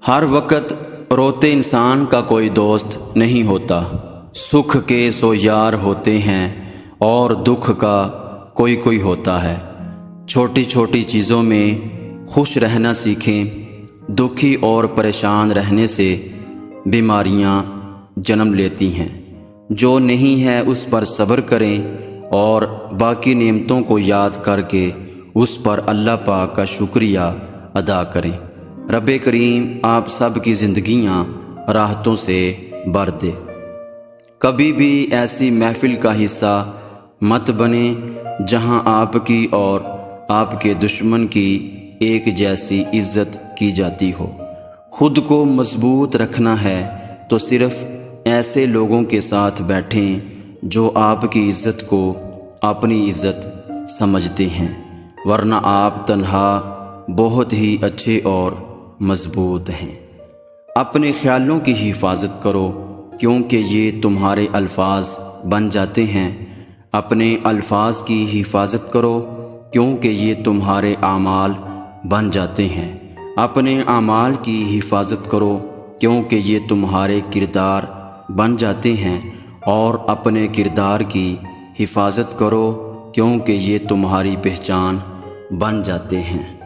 ہر وقت روتے انسان کا کوئی دوست نہیں ہوتا، سکھ کے سو یار ہوتے ہیں اور دکھ کا کوئی کوئی ہوتا ہے۔ چھوٹی چھوٹی چیزوں میں خوش رہنا سیکھیں، دکھی اور پریشان رہنے سے بیماریاں جنم لیتی ہیں۔ جو نہیں ہے اس پر صبر کریں اور باقی نعمتوں کو یاد کر کے اس پر اللہ پاک کا شکریہ ادا کریں۔ رب کریم آپ سب کی زندگیاں راحتوں سے بھر دے۔ کبھی بھی ایسی محفل کا حصہ مت بنیں جہاں آپ کی اور آپ کے دشمن کی ایک جیسی عزت کی جاتی ہو۔ خود کو مضبوط رکھنا ہے تو صرف ایسے لوگوں کے ساتھ بیٹھیں جو آپ کی عزت کو اپنی عزت سمجھتے ہیں، ورنہ آپ تنہا بہت ہی اچھے اور مضبوط ہیں۔ اپنے خیالوں کی حفاظت کرو کیونکہ یہ تمہارے الفاظ بن جاتے ہیں۔ اپنے الفاظ کی حفاظت کرو کیونکہ یہ تمہارے اعمال بن جاتے ہیں۔ اپنے اعمال کی حفاظت کرو کیونکہ یہ تمہارے کردار بن جاتے ہیں، اور اپنے کردار کی حفاظت کرو کیونکہ یہ تمہاری پہچان بن جاتے ہیں۔